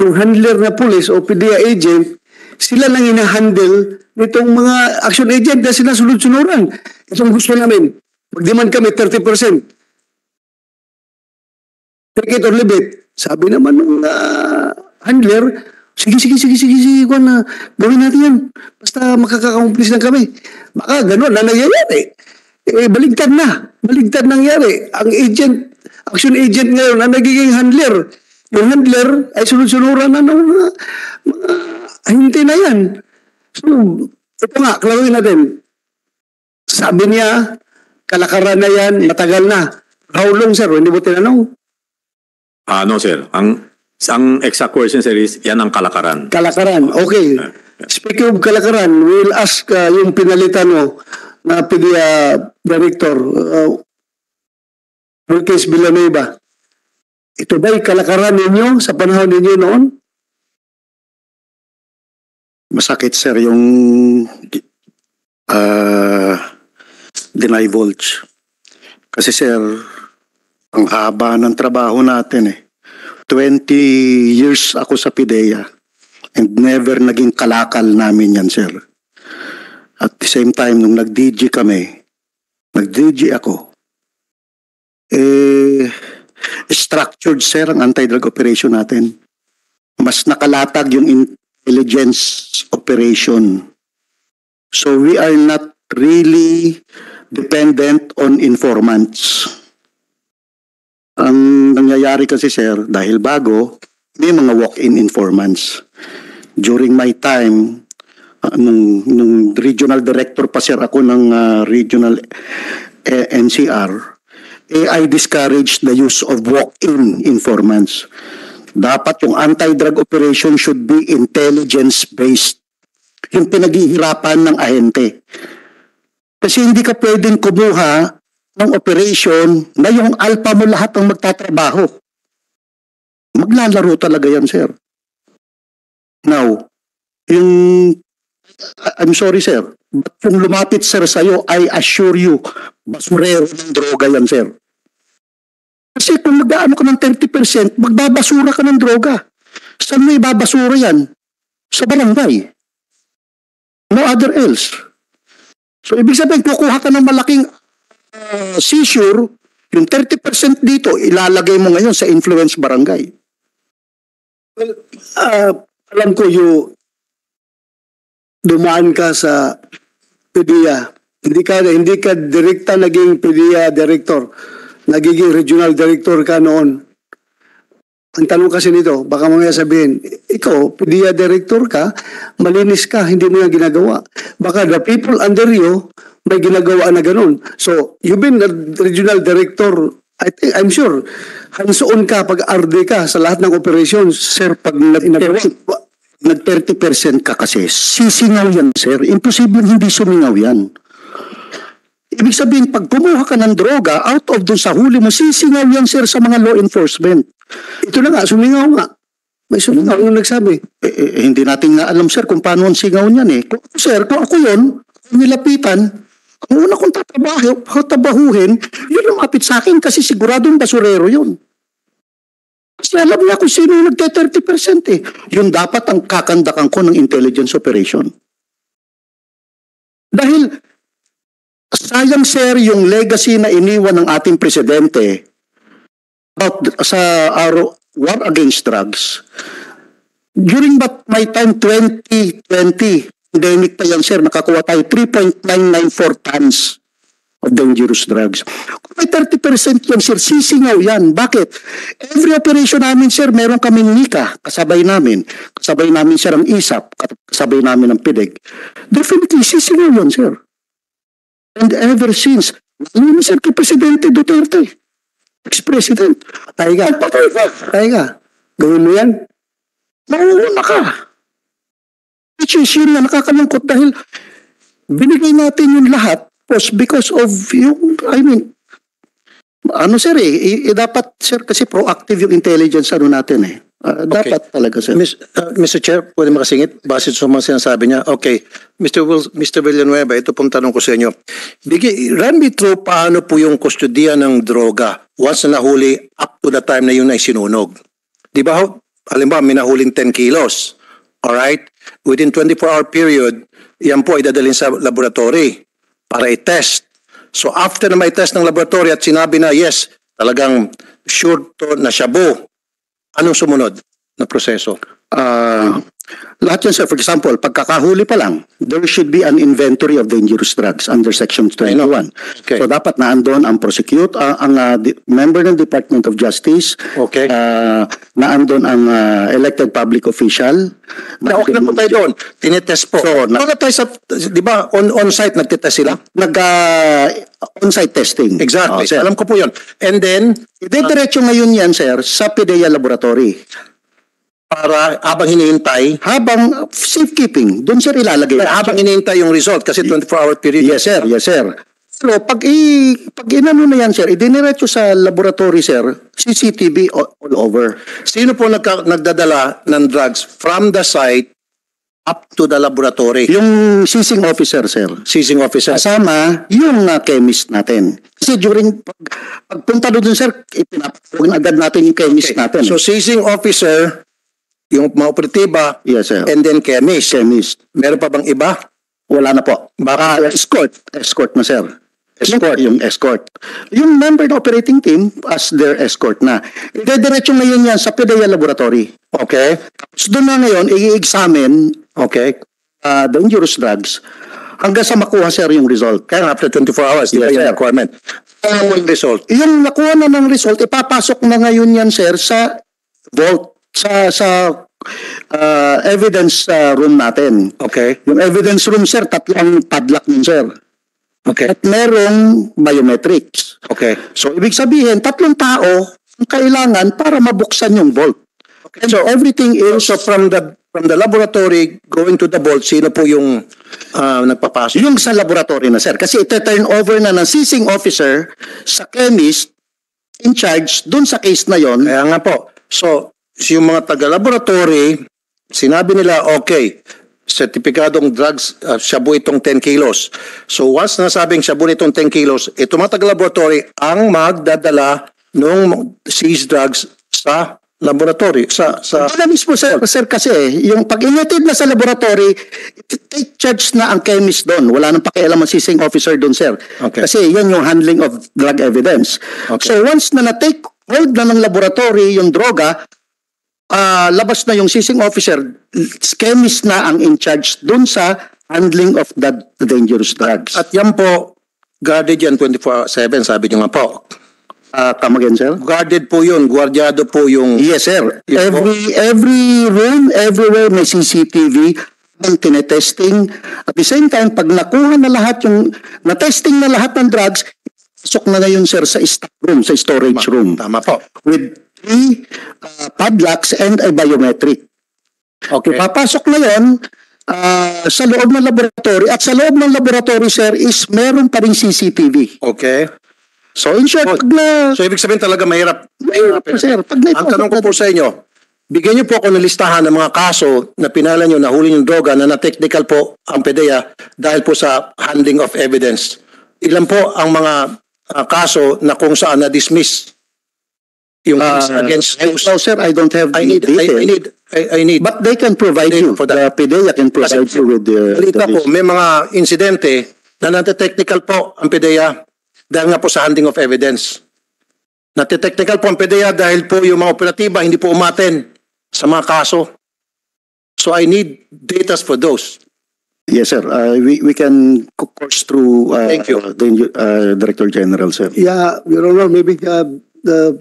yung handler na police o PDEA agent, sila lang hinahandle nitong mga action agent na sila sunod-sunuran. Itong gusto namin, mag-demand kami 30%. Take it or leave it. Sabi naman ng handler, sige, gawin natin yan. Basta makaka-accomplish lang kami. Baka gano'n na nangyayari. Baligtad nangyari. Ang agent, action agent ngayon, ang nagiging handler. Yung handler ay sunod-sunuran na ng mga ahinte na yan. So, ito nga, klaruin natin. Sabi niya, kalakaran na yan, matagal na. How long, sir? Hindi mo tinanong? No, sir. Ang exact question, sir, is yan ang kalakaran. Kalakaran, okay. Speaking of kalakaran, we'll ask yung pinalitan mo na PDEA Director, Marquez Villanueva. Ito ba'y kalakaran ninyo sa panahon ninyo noon? Masakit, sir, yung divulge. Kasi, sir, ang haba ng trabaho natin 20 years ako sa PDEA and never naging kalakal namin yan, sir. At the same time, nung nag-DG kami, nag-DG ako, structured, sir, ang anti-drug operation natin. Mas nakalatag yung intelligence operation. So we are not really dependent on informants. Ang nangyayari kasi, sir, dahil bago, may mga walk-in informants. During my time, nung regional director pa, sir, ako ng regional NCR, I discouraged the use of walk-in informants. Dapat yung anti-drug operation should be intelligence-based. Yung pinaghihirapan ng ahente. Kasi hindi ka pwedeng kumuha ng operation na yung alpha mo lahat ang magtatrabaho. Maglalaro talaga yan, sir. Now, yung I'm sorry, sir. But kung lumapit, sir, sa'yo, I assure you, basurero ng droga yan, sir. Kasi kung mag-aano ka ng 30%, magbabasura ka ng droga. Saan mo ibabasura yan? Sa barangay. No other else. So, ibig sabihin, kukuha ka ng malaking seizure, yung 30% dito, ilalagay mo ngayon sa influence barangay. Well, alam ko dumaan ka sa PDEA. Hindi ka direkta naging PDEA director. Nagiging regional director ka noon. Ang tanong kasi nito, baka mamaya sabihin, ikaw, PDEA director ka, malinis ka, hindi mo yan ginagawa. Baka the people under you, may ginagawa na ganun. So, you've been a regional director, I'm sure, hands-on ka pag RD ka sa lahat ng operations. Sir, pag nag-30% ka kasi, sisingaw yan, sir. Imposible hindi sumingaw yan. Ibig sabihin, pag kumuha ka ng droga, out of dun sa huli mo, sisingaw yan, sir, sa mga law enforcement. Ito na nga, sumingaw nga. May sumingaw yung nagsabi. Hindi natin nga alam, sir, kung paano ang singaw niyan eh. Sir, kung ako yun, nilapitan, ang una kong tabahuhin, yun lumapit sa akin kasi siguradong basurero yun. Kasi alam niya kung sino yung nagte-30% eh. Yun dapat ang kakandakan ko ng intelligence operation. Dahil, sayang, sir, yung legacy na iniwan ng ating presidente about sa war against drugs. During my time, 2020, pandemic pa yan, sir, nakakuha tayo 3.994 tons of dangerous drugs. Kung may 30% yan, sir, sisingaw yan. Bakit? Every operation namin, sir, meron kaming NICA, kasabay namin. Kasabay namin, sir, ang ISAP, kasabay namin ang PIDEG. Definitely, sisingaw yan, sir. And ever since, alam mo, sir, kay Presidente Duterte, ex-president, patay ka. Gawin mo yan. Mauuna ka. Which is yun na nakakalungkot dahil binigay natin yung lahat because of yung, sir dapat, sir, kasi proactive yung intelligence natin eh. Dapat talaga, sir. Mr. Chair, pwede makasingit base sa mga sinasabi niya. Okay, Mr. Villanueva, ito pong tanong ko sa inyo. Run me through paano po yung kustodiya ng droga once na nahuli up to the time na yun ay sinunog. Di ba, halimbawa, may nahuling 10 kilos. Alright? Within 24-hour period, yan po ay dadalhin sa laboratory para i-test. So after na may test ng laboratory at sinabi na yes, talagang sure to na shabu, anong sumunod na proseso? Lahat yan, sir. For example, pagkakahuli pa lang, there should be an inventory of dangerous drugs under Section 21. Okay. So dapat naandun ang member ng Department of Justice, Okay. naandun ang elected public official. Okay na po tayo doon. Tinitest po. So, Bakit tayo sa, di ba, on-site nagtitest sila? On-site testing. Exactly. Sir. Alam ko po yun. And then, Diretso ngayon yan, sir, sa PDEA Laboratory. para habang hinihintay, Habang safekeeping, doon, sir, ilalagay. habang hinihintay yung result kasi 24-hour period. Yes, sir. Yes, sir. Pero pag inano na yan, sir, idiniretso sa laboratory, sir, CCTV all over. Sino po nagdadala ng drugs from the site up to the laboratory? Yung seizing officer, sir. Seizing officer. Kasama yung chemist natin. Kasi during pagpunta doon, sir, ipinapagin agad natin yung chemist natin. So seizing officer, yung mga operatiba, yes, sir. and then chemist. Meron pa bang iba? Wala na po. Baka Escort na, sir. Escort. Yung escort. Yung member ng operating team as their escort na. Idediretso ngayon yan sa PDEA Laboratory. Okay. So doon na ngayon, i-examine Okay. dangerous drugs hanggang sa makuha, sir, yung result. Kaya after 24 hours, di ba Yes, yung sir. requirement? Ano yung result? Yung nakuha na ng result, ipapasok na ngayon yan, sir, sa vault, sa evidence room natin. Okay. Yung evidence room, sir, 3 padlock nun, sir. Okay. At merong biometrics. Okay. So, ibig sabihin, 3 tao ang kailangan para mabuksan yung vault. Okay. So, everything is So from the laboratory going to the vault, sino po yung nagpapasok? yung sa laboratory na, sir. Kasi ito-turn over na ng seizing officer sa chemist in charge dun sa case na yon. Kaya nga po. So yung mga taga-laboratory, sinabi nila, okay, sertipikadong drugs, shabu itong 10 kilos. So once nasabing shabu itong 10 kilos, ito mga taga-laboratory ang magdadala ng seized drugs sa laboratory. Wala mismo, sir, kasi yung pag-inatid na sa laboratory, take charge na ang chemist doon. Wala nang pakialam ang seizing officer doon, sir. Okay. Kasi yan yung handling of drug evidence. Okay. So once na na-take hold na ng laboratory yung droga, labas na yung seizing officer, chemist na ang in charge doon sa handling of that dangerous drugs. At yan po, guarded yan 24/7, sabi nyo nga po. Come again, sir? Guarded po yun, guardyado po yung... Yes, sir. Yes, Every room, everywhere may CCTV ang tinetesting. At the same time, pag nakuha na lahat yung, na-testing na lahat ng drugs, pasok na ngayon, sir, sa stock room, sa storage room. Tama po. With 3 padlocks and a biometric. Okay. Papasok na yun sa loob ng laboratory. At sa loob ng laboratory, sir, is meron pa rin CCTV. Okay. So, in short, pag na... So, ibig sabihin talaga mahirap. Mahirap po, sir. Pag Ang tanong ko po sa inyo, bigyan niyo po ako ng listahan ng mga kaso na pinala niyo, nahuli yung droga na na-technical po ang PDEA dahil po sa handling of evidence. Ilan po ang mga kaso na kung saan na-dismiss yung case against those? No, sir, I don't have I need, I need. But they can provide you. for The that. PDEA can provide you with the Balita ko, list. may mga insidente na nate-technical po ang PDEA dahil nga po sa handling of evidence. Nate-technical po ang PDEA dahil po yung mga operatiba hindi po umaten sa mga kaso. So I need data for those. Yes, sir. We can course through Thank you. the Director General, sir. Yeah, Your Honor, maybe the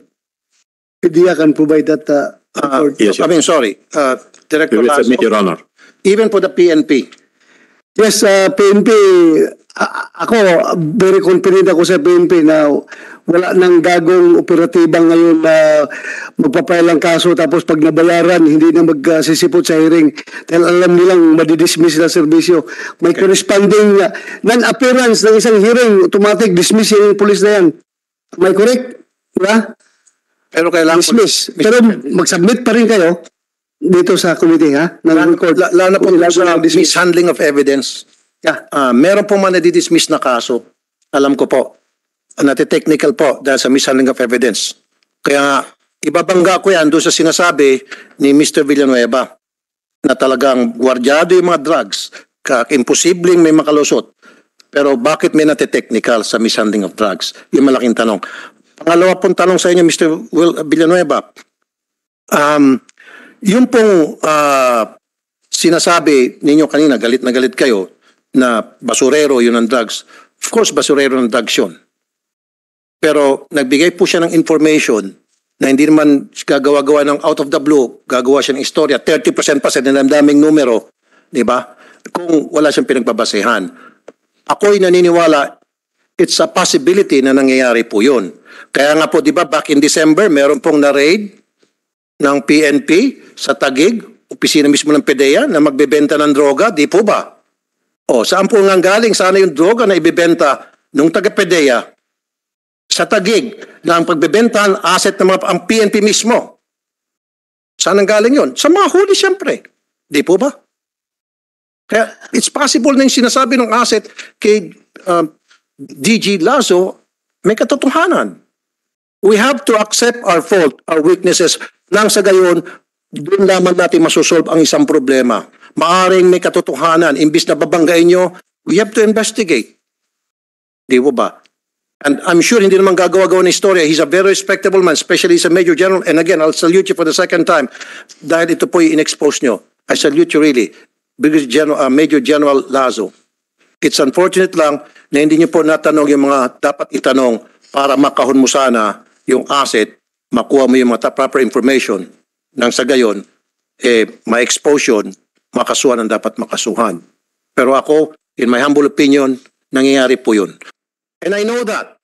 PDEA can provide that report. Yes, I mean, sorry. Director we will Lazo, submit, Your Honor. even for the PNP, Yes, PNP, ako, very confident ako sa PNP na wala nang gagong operatiba ngayon na magpapail ang kaso tapos pag nabayaran, hindi na magsisipot sa hearing dahil alam nilang madidismiss na serbisyo. May corresponding non-appearance ng isang hearing, automatic dismiss yung police na yan. Am I correct? Diba? pero kailangan Dismiss. Pero mag-submit pa rin kayo dito sa committee, ha? Ng record. lalo po Kung sa ilagay ng dismiss. mishandling of evidence. Yeah. Meron po man nadidismiss na kaso. Alam ko po. Nati-technical po dahil sa mishandling of evidence. Kaya nga, ibabangga ko yan doon sa sinasabi ni Mr. Villanueva na talagang gwardyado yung mga drugs. Imposibleng may makalusot. Pero bakit may nati-technical sa mishandling of drugs? Yung malaking tanong. Pangalawa pong tanong sa inyo, Mr. Villanueva. Yung pong sinasabi ninyo kanina, galit na galit kayo, na basurero yun ang drugs. Of course, basurero ng drugs yun. Pero nagbigay po siya ng information na hindi naman gagawa-gawa ng out of the blue, gagawa siya ng istorya. 30% pa sa daming numero, di ba? Kung wala siyang pinagbabasehan. Ako'y naniniwala, it's a possibility na nangyayari po yun. Kaya nga po, di ba, back in December, meron pong na-raid ng PNP sa Taguig, opisina mismo ng PDEA na magbebenta ng droga, di po ba? O, saan po nga galing? Sana yung droga na ibebenta nung taga-PDEA sa Taguig na ang pagbebenta ang asset ng mga, ang PNP mismo. Saan ang galing yun? Sa mga huli, siyempre. Di po ba? Kaya it's possible na yung sinasabi ng asset kay DG Lazo may katotohanan. We have to accept our fault, our weaknesses, nang sa gayon, doon lamang natin masusolve ang isang problema. Maaring may katotohanan, imbis na babanggain nyo, we have to investigate. Di po ba? And I'm sure hindi naman gagawa-gawa ng istorya. He's a very respectable man, especially sa Major General. And again, I'll salute you for the second time dahil ito po yung in-expose nyo. I salute you really, Major General Lazo. It's unfortunate lang na hindi nyo po natanong yung mga dapat itanong para makahon mo sana yung asset, makuha mo yung mga proper information nang sa gayon, ma-expose yun, makasuhan ang dapat makasuhan. Pero ako, in my humble opinion, nangyayari po yun. And I know that.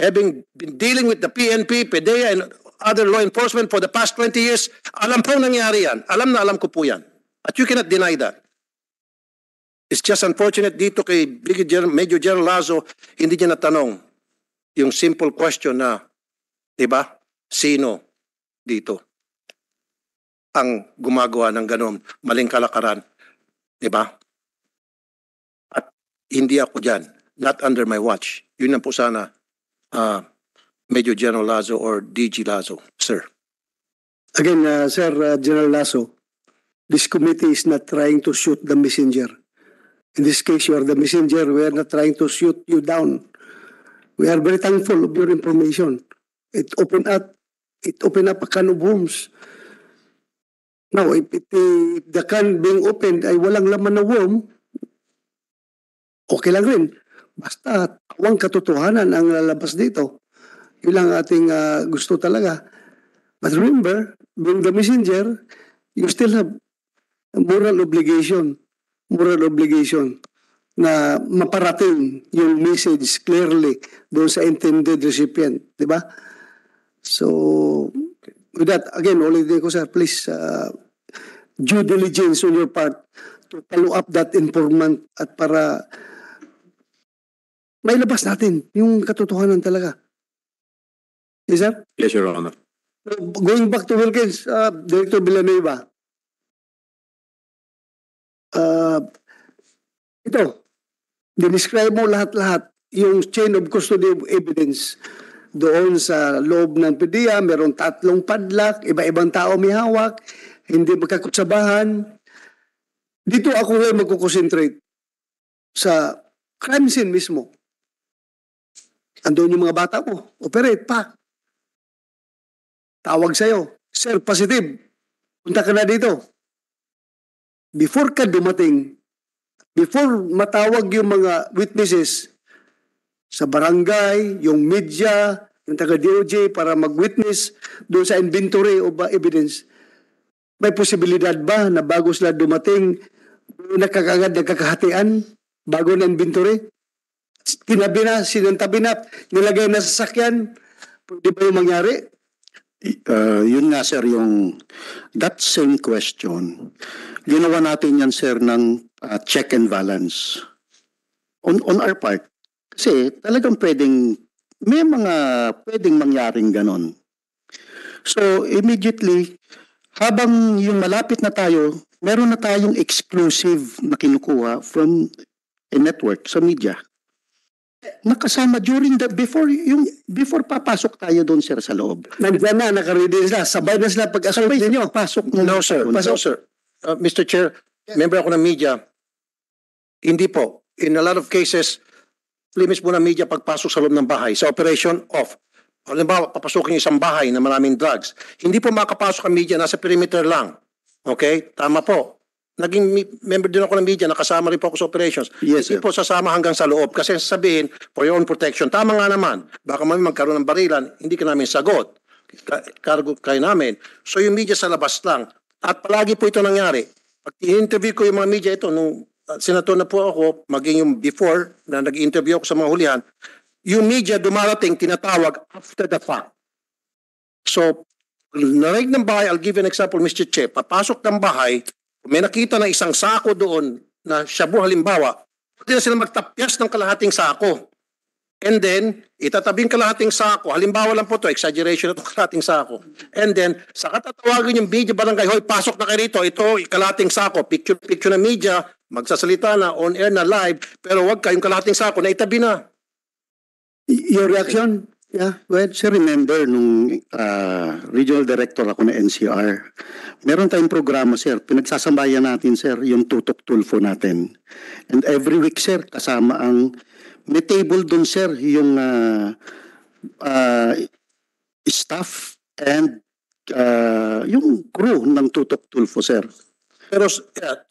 Having been dealing with the PNP, PDEA, and other law enforcement for the past 20 years, alam po nangyayari yan. Alam na alam ko po yan. At you cannot deny that. It's just unfortunate dito kay Major General Lazo, hindi niya natanong yung simple question na, di ba, sino dito ang gumagawa ng ganon maling kalakaran Di ba? At hindi ako dyan. Not under my watch. Yun lang po sana, Major General Lazo or DG Lazo, sir. Again, Sir General Lasso, this committee is not trying to shoot the messenger. In this case, you are the messenger. We are not trying to shoot you down. We are very thankful of your information. It opened up a can of worms. Now, if the can being opened ay walang laman na worm, okay lang rin. Basta tawang katotohanan ang lalabas dito. Yun lang ating gusto talaga. But remember, being the messenger, you still have a moral obligation na maparating yung message clearly doon sa intended recipient. Di ba? So, with that, again, ulitin ko sir, please, due diligence on your part to follow up that informant at para may labas natin yung katotohanan talaga. Yes, sir? Yes, Your Honor. Going back to Wilkins, Director Villanueva, ito, dinescribe mo lahat-lahat yung chain of custody of evidence doon sa loob ng PDEA, merong 3 padlock, iba-ibang tao may hawak, hindi magkakutsabahan. Dito ako ngayon magkukonsentrate sa crime scene mismo. Andun yung mga bata mo, operate, pa. Tawag sa'yo, sir, positive, punta ka na dito. Before ka dumating, before matawag yung mga witnesses sa barangay, yung media, yung taga-DOJ para mag-witness doon sa inventory o evidence, may posibilidad ba na bago sila dumating, nakakagad nagkakahatian bago na inventory? Tinabi na, sinantabi na, nilagay na sa sasakyan, pwede ba yung mangyari? Yun nga sir, yung that same question, ginawa natin yan sir ng check and balance on our part. Kasi talagang may mga pwedeng mangyaring ganon. So immediately, habang yung malapit na tayo, meron na tayong exclusive na kinukuha from a network sa media. Nakasama during before papasok tayo doon sir sa loob. Nandiyan na, nakaready sila, sabay na sila pag-asabay ninyo. Pasok No, sir. No, sir. Mr. Chair, member ako ng media. Hindi po. In a lot of cases, limits mo ng media pagpasok sa loob ng bahay. Sa operation, off. Halimbawa, papasukin yung isang bahay na maraming drugs. Hindi po makapasok ang media, nasa perimeter lang. Okay? Tama po. Naging member din ako ng media, nakasama rin po ako sa operations. Yes, Hindi sir. po sasama hanggang sa loob. Kasi sabihin, for your own protection, tama nga naman. Baka magkaroon ng barilan, hindi ka namin sagot. Cargo kayo namin. So yung media sa labas lang. At palagi po ito nangyari. Pag i-interview ko yung mga media ito, nung senator na po ako, maging yung before na nag-interview ako sa mga hulihan, yung media dumarating, tinatawag after the fact. So, narinig ng bahay, I'll give you an example, Mr. Che, papasok ng bahay, may nakita na isang sako doon na shabu halimbawa, pwede na sila magtapyas ng kalahating sako. And then, itatabing kalahating sako. Halimbawa lang po to, exaggeration na itong kalahating sako. And then, saka tatawagin yung media barangay, hoy, pasok na kayo rito, ito, kalahating sako, picture ng media, magsasalita na, on air na, live, pero wag kayong kalahating sako na itabi na. Your reaction? Yeah, go ahead. Sir, remember nung regional director ako na NCR, meron tayong programa sir, pinagsasambayan natin sir, yung tutok tulfo natin. And every week sir, kasama may table dun sir, yung staff and yung crew ng tutok tulfo sir. Pero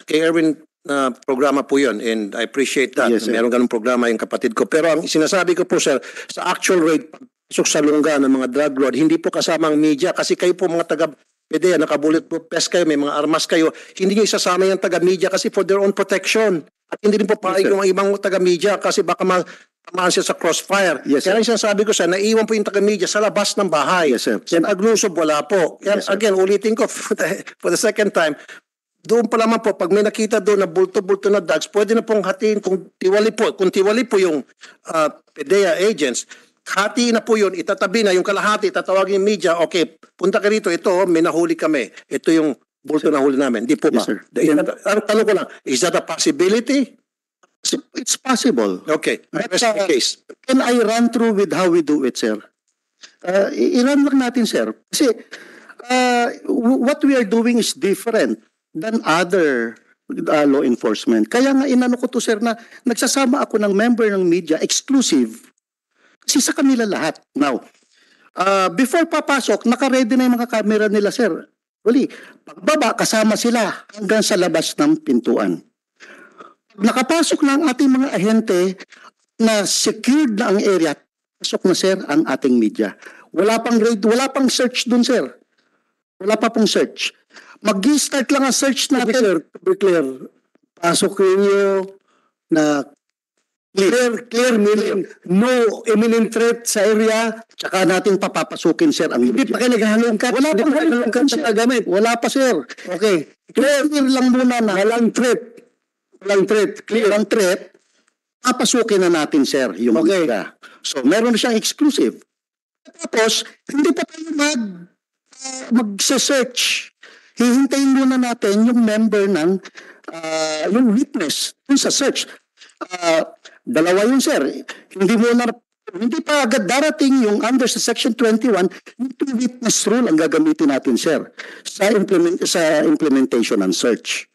kay Erwin na programa po yun and I appreciate that. Yes, sir. Meron ganung programa yung kapatid ko. Pero ang sinasabi ko po sir, sa actual rate, pasok sa lungga ng mga drug lord, hindi po kasama ang media kasi kayo po mga taga-PDEA, naka-bulletproof vest kayo, may mga armas kayo, hindi nyo isasama yung taga-media kasi for their own protection. At hindi rin po paig yung ibang taga-media kasi baka tamaan sila sa crossfire. Yes, Kaya yung sinasabi ko sir, naiwan po yung taga-media sa labas ng bahay. Yes, sir. Yan paglusob, wala po. Yan, Yes, sir. again, ulitin ko for the second time, doon pa lamang po, pag may nakita doon na bulto-bulto na drugs, pwede na pong hatiin kung tiwali po yung PDEA agents, hatiin na po yun, itatabi na yung kalahati, tatawagin yung media, okay, punta ka rito, ito, may nahuli kami. Ito yung bulto na huli namin. Di po ba? Yes, sir. Ang tanong ko lang, is that a possibility? It's possible. Okay. But, Rest of the case. Can I run through with how we do it, sir? I-run lang natin, sir. Kasi what we are doing is different than other law enforcement. Kaya nga inano ko to, sir, na nagsasama ako ng member ng media, exclusive. Kasi sa kanila lahat. Now, before papasok, naka-ready na yung mga camera nila, sir. Uli, pagbaba, kasama sila hanggang sa labas ng pintuan. Nakapasok na ang ating mga ahente na secured na ang area, pasok na, sir, ang ating media. Wala pang raid, wala pang search dun, sir. Wala pa pong search. Mag-start lang ang search natin. To be clear, pasok ninyo na clear meaning no imminent threat sa area. Tsaka natin papapasukin, sir, ang Hindi media. pa kayo naghahalongkat. Wala Hindi pa pa kayo naghahalongkat sir. sa gamit. Wala pa, sir. Okay. Clear lang muna na. Walang threat. Walang threat. Clear ang threat. Papasukin na natin, sir, yung Okay. media. So, meron siyang exclusive. Tapos, hindi pa tayo mag-search. Hihintayin muna natin yung member ng yung witness dun sa search. Dalawa yun, sir. Hindi pa agad darating yung under sa section 21, yung two witness rule ang gagamitin natin, sir, sa implementation ng search.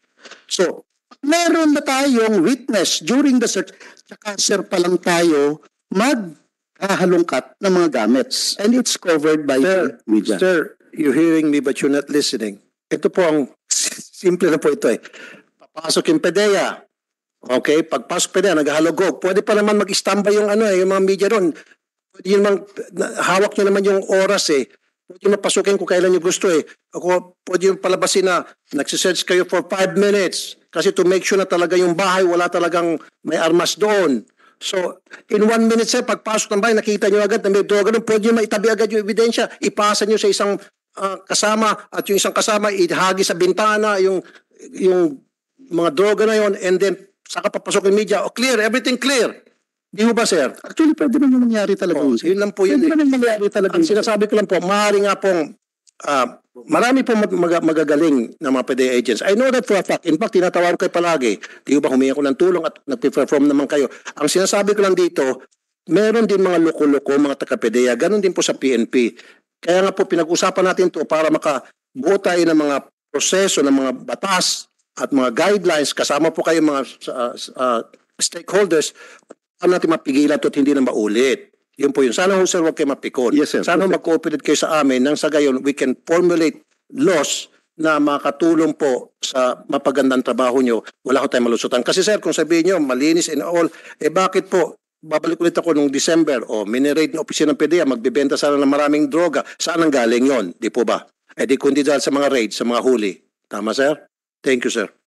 So, meron na tayong witness during the search, tsaka, sir, pa lang tayo maghahalongkat ng mga gamits. And it's covered by the media. Sir, you're hearing me but you're not listening. Ito po ang simple na po ito eh. Papasok yung PDEA. Okay, pagpasok PDEA, naghahalogog. Pwede pa naman mag-standby yung yung mga media ron. Pwede yun hawak nyo naman yung oras eh. Pwede yung mapasukin kung kailan nyo gusto eh. Ako, pwede yung palabasin na nagsisearch kayo for 5 minutes. Kasi to make sure na talaga yung bahay, wala talagang may armas doon. So, in 1 minute, sir, pagpasok ng bahay, nakita nyo agad na may droga doon, pwede nyo maitabi agad yung ebidensya. Ipasa nyo sa isang kasama at yung isang kasama ihagi sa bintana yung mga droga na yon and then saka papasok yung media. O clear, everything clear. Di mo ba, sir? Actually, pwede naman mangyari talaga yun, sir. Yun lang po yun. Pwede naman mangyari talaga Ang yun, sir. sinasabi ko lang po, maaari nga pong marami pong magagaling na mga PDEA agents. I know that for a fact. In fact, tinatawag ko kayo palagi. Di ba humingi ko ng tulong at nag-perform naman kayo. Ang sinasabi ko lang dito, meron din mga loko-loko, mga taga-PDEA. Ganon din po sa PNP. Kaya nga po pinag-usapan natin to para makabuo tayo ng mga proseso, ng mga batas at mga guidelines. Kasama po kayo mga stakeholders. Paano natin mapigilan to at hindi na maulit. Yun po yun. Sana ho, sir, huwag kayo mapikon. Yes, sir. Sana mag-cooperate kayo sa amin nang sa gayon we can formulate laws na makatulong po sa mapagandang trabaho nyo. Wala ko tayong malusutan. Kasi sir, kung sabihin nyo, malinis and all, bakit po? Babalik ulit ako nung December, miniraid ng opisina ng PDEA, magbibenta sana ng maraming droga. Saan ang galing yon? Di po ba? Di kundi dahil sa mga raid, sa mga huli. Tama, sir? Thank you, sir.